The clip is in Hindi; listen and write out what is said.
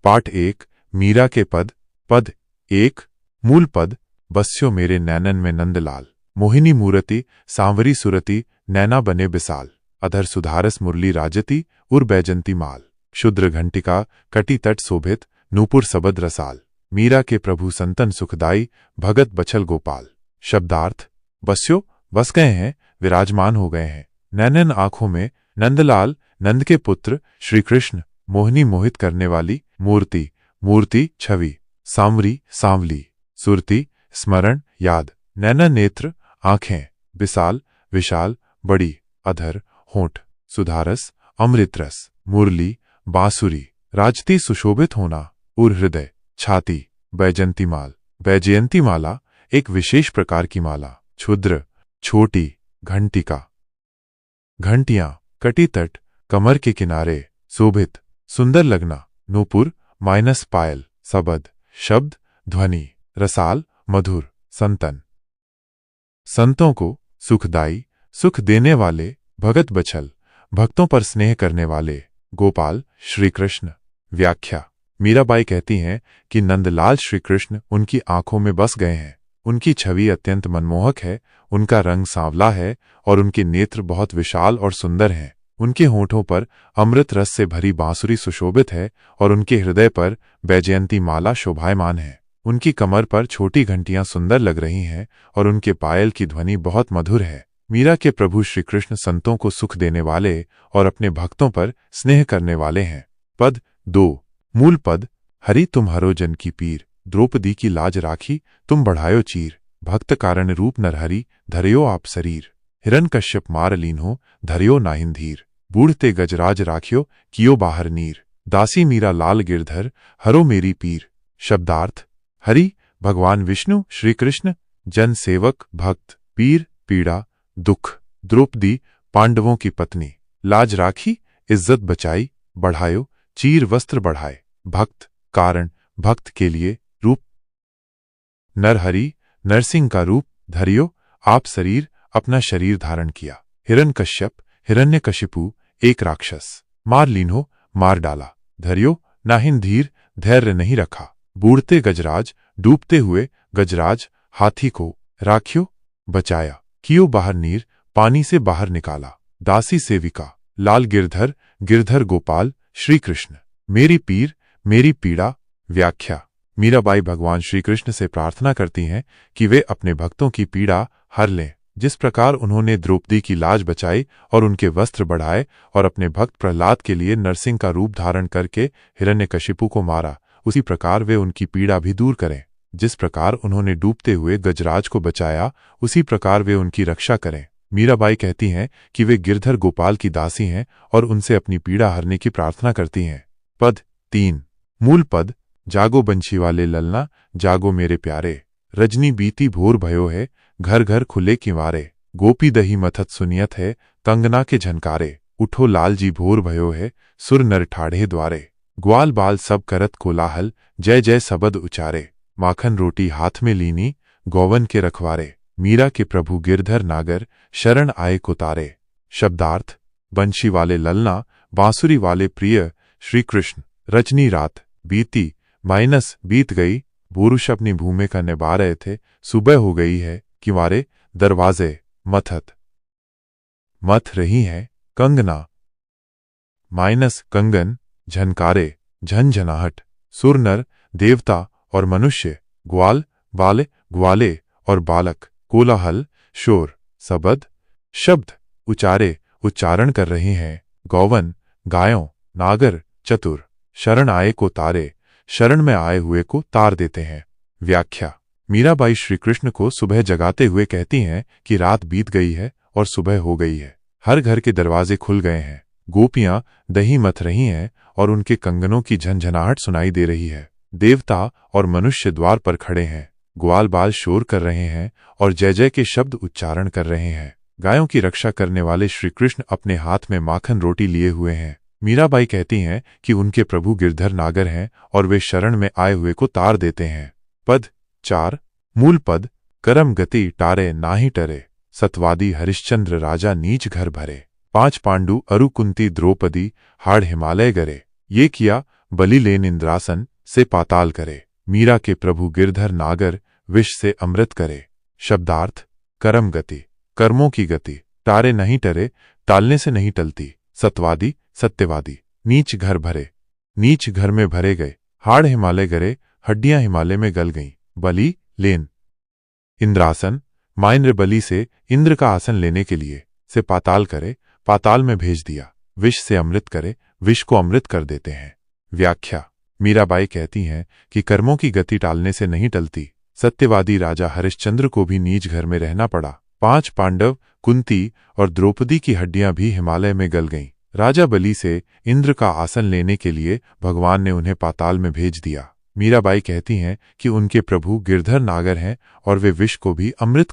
पाठ 1 मीरा के पद। पद 1 मूल पद। बस्यो मेरे नैनन में नंदलाल, मोहिनी मूरति सांवरी सुरति, नैना बने बिसाल, अधर सुधारस मुरली राजती उर बैजंती माल, शुद्र घंटिका कटी तट शोभित, नूपुर सबद रसाल, मीरा के प्रभु संतन सुखदाई, भगत बछल गोपाल। शब्दार्थ बस्यो बस गए हैं, विराजमान हो गए हैं। नैनन आंखों में, नंदलाल नंद के पुत्र श्री कृष्ण, मोहिनी मोहित करने वाली, मूर्ति मूर्ति छवि, सांवरी सांवली, सुरति स्मरण याद, नैना नेत्र आंखें, विशाल विशाल बड़ी, अधर होंठ, सुधारस अमृतरस, मुरली बांसुरी, राजती सुशोभित होना, उर हृदय छाती, बैजंती माल बैजयंती माला एक विशेष प्रकार की माला, क्षुद्र छोटी, घंटिका घंटियां, कटी तट कमर के किनारे, शोभित सुंदर लगना, नूपुर माइनस पायल, सबद शब्द ध्वनि, रसाल मधुर, संतन संतों को, सुखदाई सुख देने वाले, भगत बछल भक्तों पर स्नेह करने वाले, गोपाल श्री कृष्ण। व्याख्या मीराबाई कहती हैं कि नंदलाल श्री कृष्ण उनकी आंखों में बस गए हैं। उनकी छवि अत्यंत मनमोहक है, उनका रंग सांवला है और उनके नेत्र बहुत विशाल और सुंदर हैं। उनके होठों पर अमृत रस से भरी बांसुरी सुशोभित है और उनके हृदय पर बैजयंती माला शोभायमान है। उनकी कमर पर छोटी घंटियां सुंदर लग रही हैं और उनके पायल की ध्वनि बहुत मधुर है। मीरा के प्रभु श्री कृष्ण संतों को सुख देने वाले और अपने भक्तों पर स्नेह करने वाले हैं। पद 2 मूल पद। हरि तुम हरो जन की पीर, द्रौपदी की लाज राखी तुम बढ़ायो चीर, भक्त कारण रूप नरहरि धरयो आप शरीर, हिरण्यकश्यप मार लीन्हो धरयो नाहिन धीर, बूढ़ते गजराज राखियो कियो बाहर नीर, दासी मीरा लाल गिरधर हरो मेरी पीर। शब्दार्थ हरि भगवान विष्णु श्री कृष्ण, जन सेवक भक्त, पीर पीड़ा दुख, द्रौपदी पांडवों की पत्नी, लाज राखी इज्जत बचाई, बढ़ायो चीर वस्त्र बढ़ाए, भक्त कारण भक्त के लिए, रूप नरहरि नरसिंह का रूप, धरियो आप शरीर अपना शरीर धारण किया, हिरण्यकश्यप हिरण्यकशिपु एक राक्षस, मार लीन्हो मार डाला, धरियो नाहिन धीर धैर्य नहीं रखा, बूढ़ते गजराज डूबते हुए गजराज हाथी को, राखियो बचाया, कियो बाहर नीर पानी से बाहर निकाला, दासी सेविका, लाल गिरधर गिरधर गोपाल श्री कृष्ण, मेरी पीर मेरी पीड़ा। व्याख्या मीराबाई भगवान श्री कृष्ण से प्रार्थना करती हैं कि वे अपने भक्तों की पीड़ा हर लें। जिस प्रकार उन्होंने द्रौपदी की लाज बचाई और उनके वस्त्र बढ़ाए और अपने भक्त प्रहलाद के लिए नरसिंह का रूप धारण करके हिरण्यकशिपु को मारा, उसी प्रकार वे उनकी पीड़ा भी दूर करें। जिस प्रकार उन्होंने डूबते हुए गजराज को बचाया, उसी प्रकार वे उनकी रक्षा करें। मीराबाई कहती हैं कि वे गिरधर गोपाल की दासी हैं और उनसे अपनी पीड़ा हरने की प्रार्थना करती हैं। पद 3 मूल पद। जागो बंशी वाले ललना, जागो मेरे प्यारे, रजनी बीती भोर भयो है, घर घर खुले किवारे, गोपी दही मथत सुनियत है, कंगना के झनकारे, उठो लाल जी भोर भयो है, सुर नर ठाढ़े द्वारे, ग्वाल बाल सब करत कोलाहल, जय जय सबद उचारे, माखन रोटी हाथ में लीनी, गौवन के रखवारे, मीरा के प्रभु गिरधर नागर, शरण आए को तारे। शब्दार्थ बंशी वाले ललना, बांसुरी वाले प्रिय श्री कृष्ण, रजनी रात बीती माइनस बीत गई, पुरुष अपनी भूमिका निभा रहे थे, सुबह हो गई है, किवारे दरवाजे मथत मथ रही हैं, कंगना माइनस कंगन, झनकारे झनझनाहट, सुरनर देवता और मनुष्य, ग्वाल बाले ग्वाले और बालक, कोलाहल शोर, सबद शब्द, उचारे उच्चारण कर रहे हैं, गौवन गायों, नागर चतुर, शरण आए को तारे, शरण में आए हुए को तार देते हैं। व्याख्या मीराबाई श्री कृष्ण को सुबह जगाते हुए कहती हैं कि रात बीत गई है और सुबह हो गई है, हर घर के दरवाजे खुल गए हैं, गोपियां दही मथ रही हैं और उनके कंगनों की झनझनाहट सुनाई दे रही है, देवता और मनुष्य द्वार पर खड़े हैं, ग्वाल बाल शोर कर रहे हैं और जय जय के शब्द उच्चारण कर रहे हैं, गायों की रक्षा करने वाले श्री कृष्ण अपने हाथ में माखन रोटी लिए हुए हैं। मीराबाई कहती हैं कि उनके प्रभु गिरधर नागर हैं और वे शरण में आए हुए को तार देते हैं। पद 4 मूल पद। करम गति टारे नाहि टरे, सतवादी हरिश्चंद्र राजा नीच घर भरे, 5 पांडु अरु कुंती द्रौपदी हाड़ हिमालय गरे, ये किया बलि लेन इंद्रासन से पाताल करे। मीरा के प्रभु गिरधर नागर विष से अमृत करे। शब्दार्थ कर्म गति, कर्मों की गति, टारे नहीं टरे, टालने से नहीं टलती। सतवादी सत्यवादी, नीच घर भरे, नीच घर में भरे गए। हाड़ हिमालय गरे, हड्डियां हिमालय में गल गईं। बलि लेन इंद्रासन, मां इंद्र बलि से इंद्र का आसन लेने के लिए से पाताल करे, पाताल में भेज दिया। विष से अमृत करे, विष को अमृत कर देते हैं। व्याख्या। मीराबाई कहती हैं कि कर्मों की गति टालने से नहीं टलती। सत्यवादी राजा हरिश्चंद्र को भी नीच घर में रहना पड़ा। 5 पांडव, कुंती और द्रौपदी की हड्डियां भी हिमालय में गल गईं। राजा बलि से इंद्र का आसन लेने के लिए भगवान ने उन्हें पाताल में भेज दिया। मीराबाई कहती हैं कि उनके प्रभु गिरधर नागर हैं और वे विष को भी अमृत